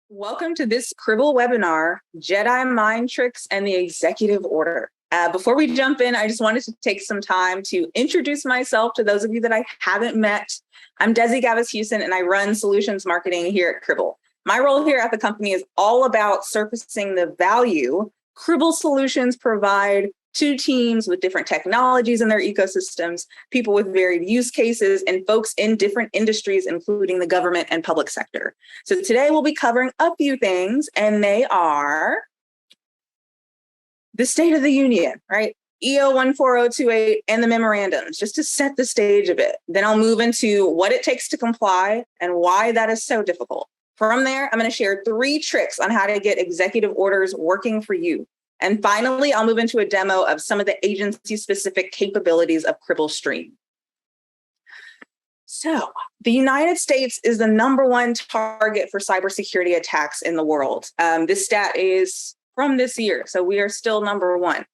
Welcome to this Cribl webinar, Jedi Mind Tricks and the Executive Order. Before we jump in, I just wanted to take some time to introduce myself to those of you that I haven't met. I'm Desi Gavis-Houston, and I run solutions marketing here at Cribl. My role here at the company is all about surfacing the value Cribl solutions provide to teams with different technologies in their ecosystems, people with varied use cases, and folks in different industries, including the government and public sector. So today we'll be covering a few things, and they are the State of the Union, right? EO 14028 and the memorandums, just to set the stage a bit. Then I'll move into what it takes to comply and why that is so difficult. From there, I'm going to share 3 tricks on how to get executive orders working for you. And finally, I'll move into a demo of some of the agency-specific capabilities of Cribl Stream. So the United States is the #1 target for cybersecurity attacks in the world. This stat is from this year, so we are still #1.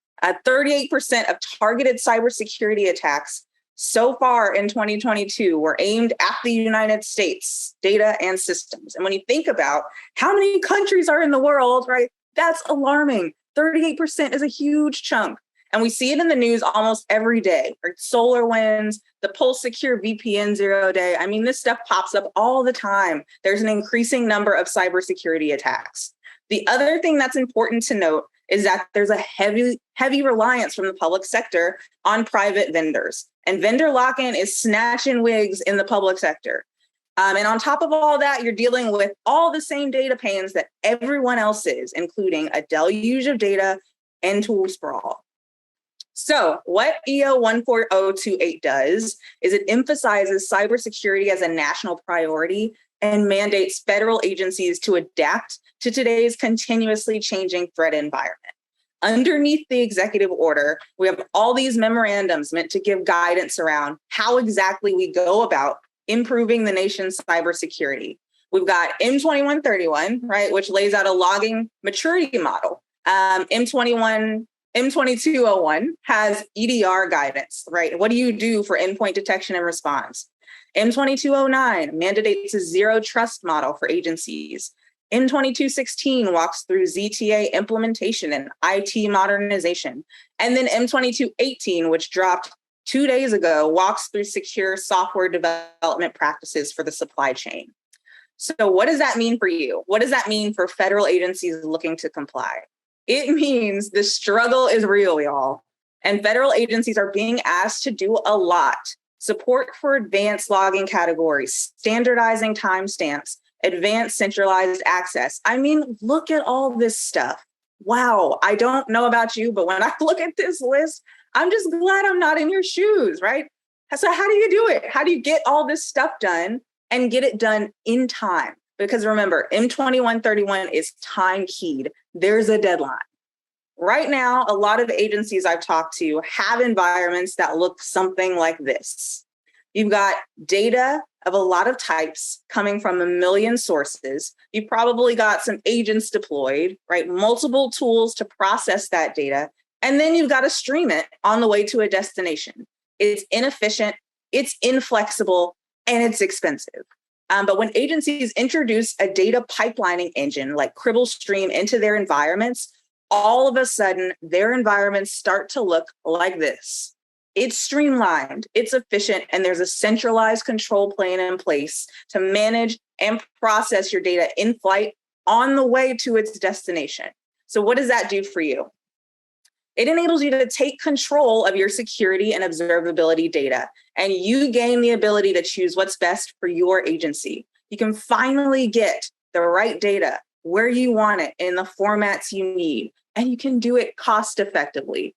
38% of targeted cybersecurity attacks so far in 2022 were aimed at the United States data and systems. And when you think about how many countries are in the world, right, that's alarming. 38% is a huge chunk. And we see it in the news almost every day, right? SolarWinds, the Pulse Secure VPN 0-day. I mean, this stuff pops up all the time. There's an increasing number of cybersecurity attacks. The other thing that's important to note is that there's a heavy reliance from the public sector on private vendors. And vendor lock-in is snatching wigs in the public sector. And on top of all that, you're dealing with all the same data pains that everyone else is, including a deluge of data and tool sprawl. So what EO 14028 does is it emphasizes cybersecurity as a national priority and mandates federal agencies to adapt to today's continuously changing threat environment. Underneath the executive order, we have all these memorandums meant to give guidance around how exactly we go about improving the nation's cybersecurity. We've got M2131, right, which lays out a logging maturity model. M2201 has EDR guidance, right? What do you do for endpoint detection and response? M2209 mandates a zero trust model for agencies. M2216 walks through ZTA implementation and IT modernization. And then M2218, which dropped 2 days ago, walks through secure software development practices for the supply chain. So what does that mean for you? What does that mean for federal agencies looking to comply? It means the struggle is real, y'all. And federal agencies are being asked to do a lot. Support for advanced logging categories, standardizing timestamps, advanced centralized access. I mean, look at all this stuff. Wow, I don't know about you, but when I look at this list, I'm just glad I'm not in your shoes, right? So how do you do it? How do you get all this stuff done and get it done in time? Because remember, M2131 is time keyed. There's a deadline. Right now, a lot of agencies I've talked to have environments that look something like this. You've got data of a lot of types coming from a million sources. You've probably got some agents deployed, right? Multiple tools to process that data. And then you've got to stream it on the way to a destination. It's inefficient, it's inflexible, and it's expensive. But when agencies introduce a data pipelining engine like Cribl Stream into their environments, all of a sudden, their environments start to look like this. It's streamlined, it's efficient, and there's a centralized control plane in place to manage and process your data in flight on the way to its destination. So what does that do for you? It enables you to take control of your security and observability data, and you gain the ability to choose what's best for your agency. You can finally get the right data where you want it in the formats you need, and you can do it cost effectively.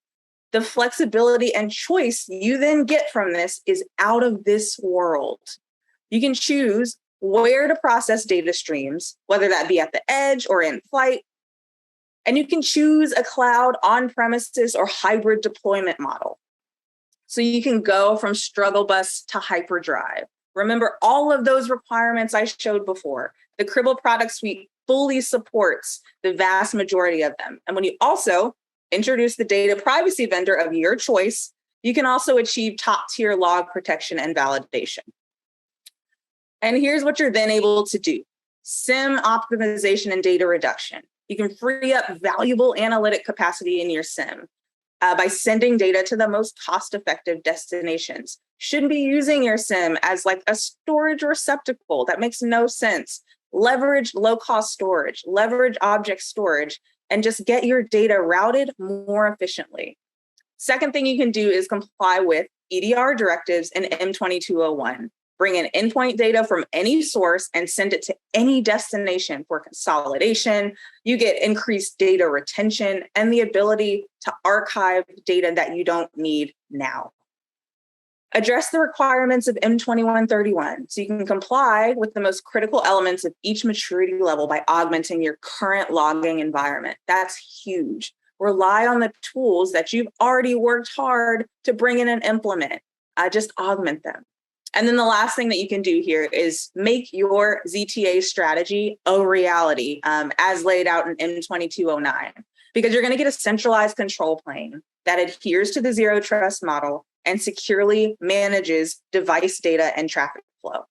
The flexibility and choice you then get from this is out of this world. You can choose where to process data streams, whether that be at the edge or in flight. And you can choose a cloud, on-premises, or hybrid deployment model. So you can go from struggle bus to hyperdrive. Remember all of those requirements I showed before. The Cribl product suite fully supports the vast majority of them. And when you also introduce the data privacy vendor of your choice, you can also achieve top-tier log protection and validation. And here's what you're then able to do. SIM optimization and data reduction. You can free up valuable analytic capacity in your SIM by sending data to the most cost-effective destinations. Shouldn't be using your SIM as like a storage receptacle. That makes no sense. Leverage low-cost storage, leverage object storage, and just get your data routed more efficiently. Second thing you can do is comply with EDR directives in M2201. Bring in endpoint data from any source and send it to any destination for consolidation. You get increased data retention and the ability to archive data that you don't need now. Address the requirements of M2131 so you can comply with the most critical elements of each maturity level by augmenting your current logging environment. That's huge. Rely on the tools that you've already worked hard to bring in and implement. Just augment them. And then the last thing that you can do here is make your ZTA strategy a reality as laid out in M2209, because you're going to get a centralized control plane that adheres to the zero trust model and securely manages device data and traffic flow.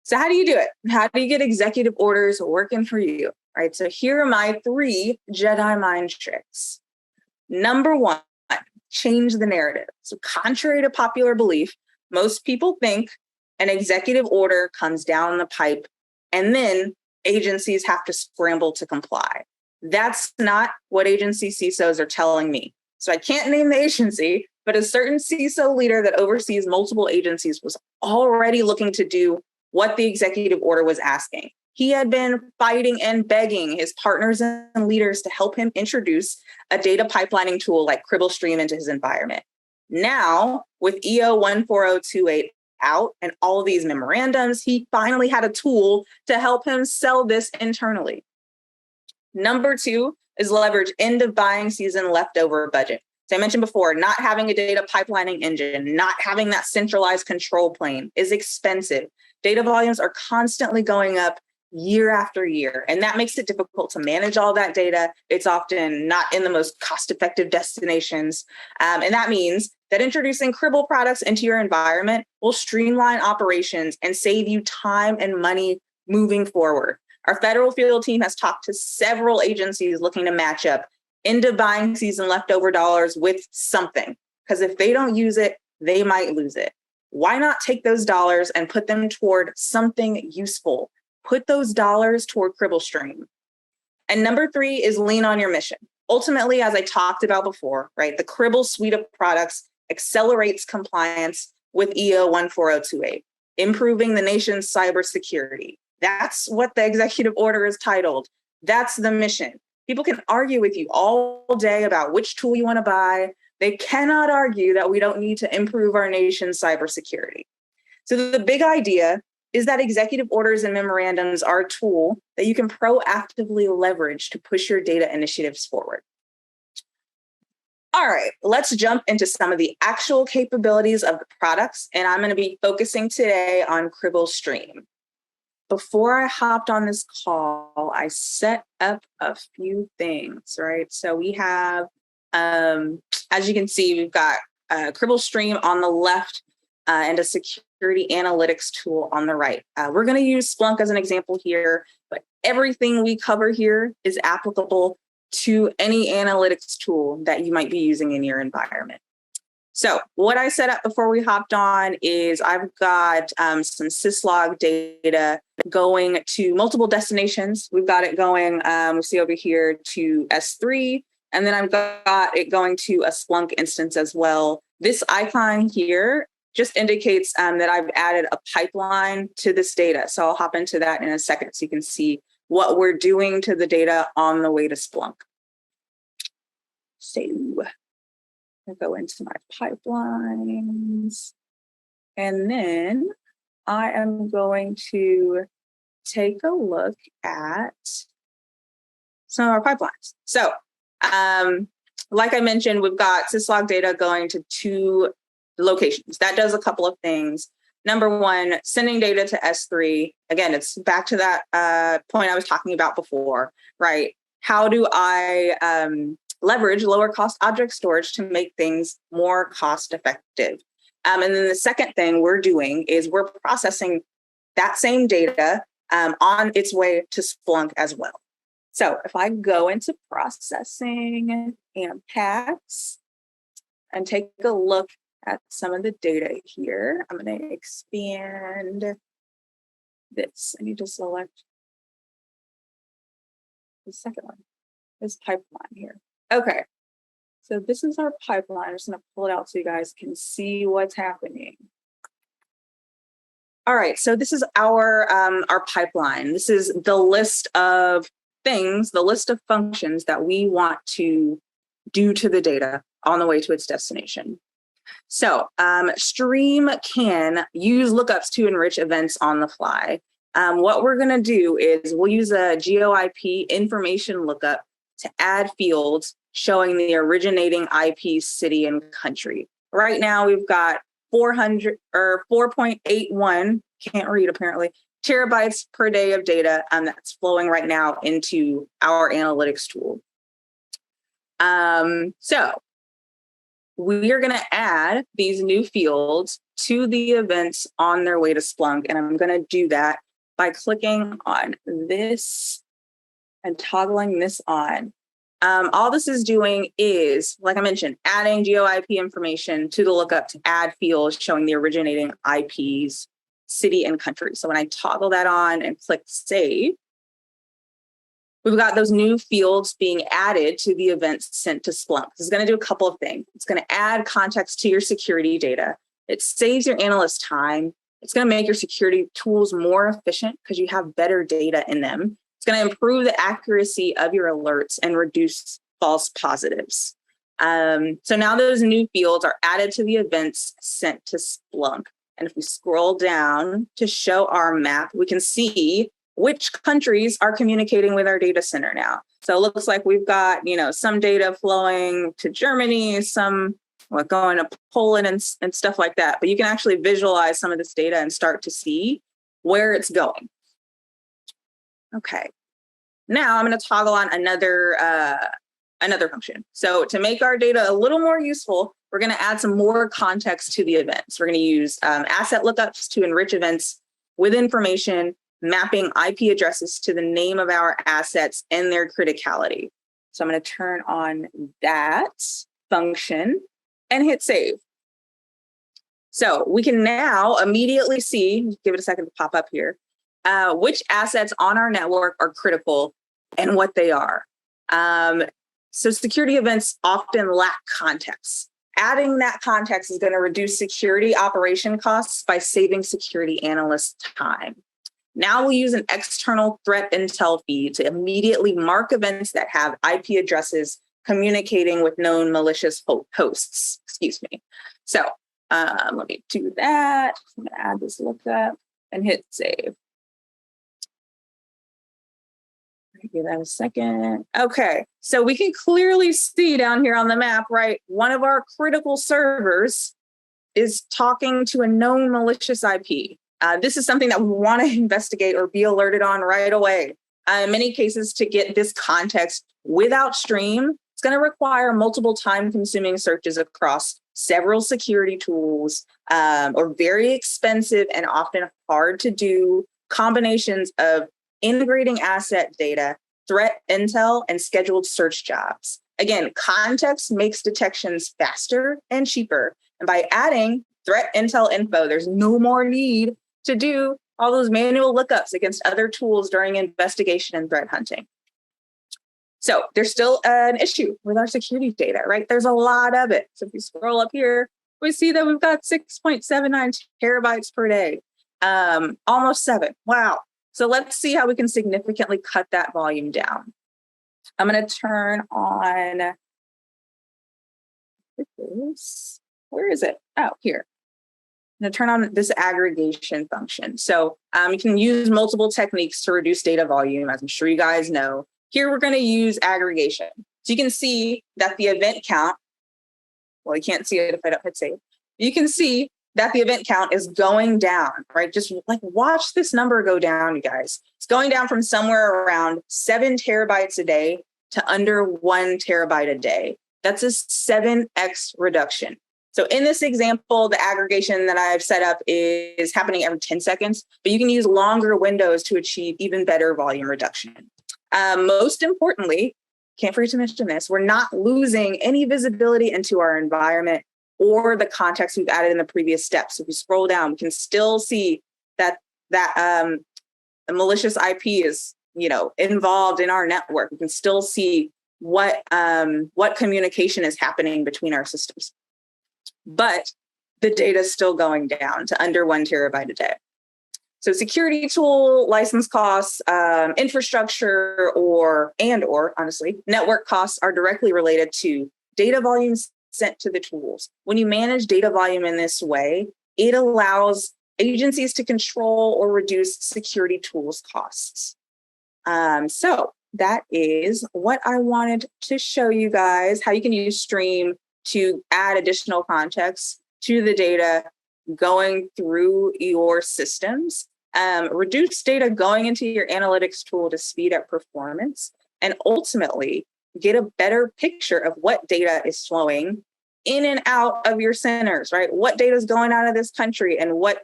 So how do you do it? How do you get executive orders working for you? All right, so here are my 3 Jedi mind tricks. Number 1, change the narrative. So contrary to popular belief, most people think an executive order comes down the pipe and then agencies have to scramble to comply. That's not what agency CISOs are telling me. So I can't name the agency, but a certain CISO leader that oversees multiple agencies was already looking to do what the executive order was asking. He had been fighting and begging his partners and leaders to help him introduce a data pipelining tool like Cribl Stream into his environment. Now, with EO 14028 out and all of these memorandums, he finally had a tool to help him sell this internally. Number 2 is leverage end of buying season leftover budget. So I mentioned before, not having a data pipelining engine, not having that centralized control plane is expensive. Data volumes are constantly going up year after year, and that makes it difficult to manage all that data. It's often not in the most cost-effective destinations. And that means that introducing Cribl products into your environment will streamline operations and save you time and money moving forward. Our federal field team has talked to several agencies looking to match up end of buying season leftover dollars with something, because if they don't use it, they might lose it. Why not take those dollars and put them toward something useful? Put those dollars toward Cribl Stream. And number 3 is lean on your mission. Ultimately, as I talked about before, right, the Cribl suite of products accelerates compliance with EO 14028, improving the nation's cybersecurity. That's what the executive order is titled. That's the mission. People can argue with you all day about which tool you want to buy. They cannot argue that we don't need to improve our nation's cybersecurity. So the big idea is that executive orders and memorandums are a tool that you can proactively leverage to push your data initiatives forward. All right, let's jump into some of the actual capabilities of the products, and I'm going to be focusing today on Cribl Stream. Before I hopped on this call, I set up a few things, right? So we have, as you can see, we've got Cribl Stream on the left and a security analytics tool on the right. We're going to use Splunk as an example here, but everything we cover here is applicable to any analytics tool that you might be using in your environment. So what I set up before we hopped on is I've got some syslog data going to multiple destinations. We've got it going, we see over here to S3, and then I've got it going to a Splunk instance as well. This icon here just indicates that I've added a pipeline to this data. So I'll hop into that in a second so you can see what we're doing to the data on the way to Splunk. So I'll go into my pipelines, and then I am going to take a look at some of our pipelines. So like I mentioned, we've got syslog data going to 2 locations. That does a couple of things. Number 1, sending data to S3. Again, it's back to that point I was talking about before, right? How do I leverage lower cost object storage to make things more cost effective? And then the second thing we're doing is we're processing that same data on its way to Splunk as well. So if I go into processing and packs and take a look at some of the data here, I'm going to expand this. I need to select the second one, this pipeline here. Okay, so this is our pipeline. I'm just going to pull it out so you guys can see what's happening. All right, so this is our pipeline. This is the list of things, the list of functions that we want to do to the data on the way to its destination. So Stream can use lookups to enrich events on the fly. What we're going to do is we'll use a GeoIP information lookup to add fields showing the originating IP, city, and country. Right now we've got 4.81, can't read apparently, terabytes per day of data that's flowing right now into our analytics tool. So we are going to add these new fields to the events on their way to Splunk, and I'm going to do that by clicking on this and toggling this on. All this is doing is, like I mentioned, adding GeoIP information to the lookup to add fields showing the originating IPs, city, and country. So when I toggle that on and click save, we've got those new fields being added to the events sent to Splunk. This is going to do a couple of things. It's going to add context to your security data. It saves your analyst time. It's going to make your security tools more efficient because you have better data in them. It's going to improve the accuracy of your alerts and reduce false positives. So now those new fields are added to the events sent to Splunk. And if we scroll down to show our map, we can see which countries are communicating with our data center now. So it looks like we've got, some data flowing to Germany, some going to Poland and stuff like that. But you can actually visualize some of this data and start to see where it's going. Okay, now I'm going to toggle on another function. So to make our data a little more useful, we're going to add some more context to the events. We're going to use asset lookups to enrich events with information, mapping IP addresses to the name of our assets and their criticality. So I'm going to turn on that function and hit save. So we can now immediately see, give it a second to pop up here, which assets on our network are critical and what they are. So security events often lack context. Adding that context is going to reduce security operation costs by saving security analysts time. Now we'll use an external threat intel feed to immediately mark events that have IP addresses communicating with known malicious hosts. Excuse me. So let me do that. I'm going to add this lookup and hit save. Give that a second. Okay, so we can clearly see down here on the map, right? One of our critical servers is talking to a known malicious IP. This is something that we want to investigate or be alerted on right away. In many cases, to get this context without Stream, it's going to require multiple time-consuming searches across several security tools, or very expensive and often hard to do combinations of integrating asset data, threat intel, and scheduled search jobs. Again, context makes detections faster and cheaper. And by adding threat intel info, there's no more need to do all those manual lookups against other tools during investigation and threat hunting. So there's still an issue with our security data, right? There's a lot of it. So if you scroll up here, we see that we've got 6.79 terabytes per day, almost 7. Wow. So let's see how we can significantly cut that volume down. I'm going to turn on this. Where is it? Oh, here. I'm going to turn on this aggregation function. So you can use multiple techniques to reduce data volume, as I'm sure you guys know. Here we're going to use aggregation. So you can see that the event count, well, you can't see it if I don't hit save. You can see that the event count is going down, right? Just like watch this number go down, you guys. It's going down from somewhere around 7 terabytes a day to under 1 terabyte a day. That's a 7x reduction. So in this example, the aggregation that I've set up is happening every 10 seconds, but you can use longer windows to achieve even better volume reduction. Most importantly, can't forget to mention this, we're not losing any visibility into our environment or the context we've added in the previous steps. If we scroll down, we can still see that a malicious IP is, involved in our network. We can still see what communication is happening between our systems. But the data is still going down to under 1 terabyte a day. So security tool, license costs, infrastructure, or honestly, network costs are directly related to data volumes sent to the tools. When you manage data volume in this way, it allows agencies to control or reduce security tools costs. So that is what I wanted to show you guys, how you can use Stream to add additional context to the data going through your systems, reduce data going into your analytics tool to speed up performance, and ultimately get a better picture of what data is flowing in and out of your centers, right? What data is going out of this country and what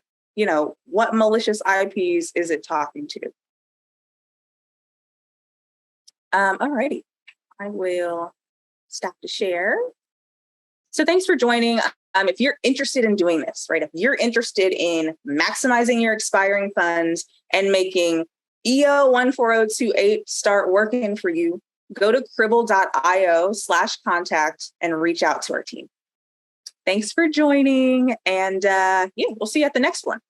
malicious IPs is it talking to? All righty, I will stop to share. So thanks for joining. If you're interested in doing this, right? If you're interested in maximizing your expiring funds and making EO 14028 start working for you, go to cribl.io/contact and reach out to our team. Thanks for joining. And we'll see you at the next one.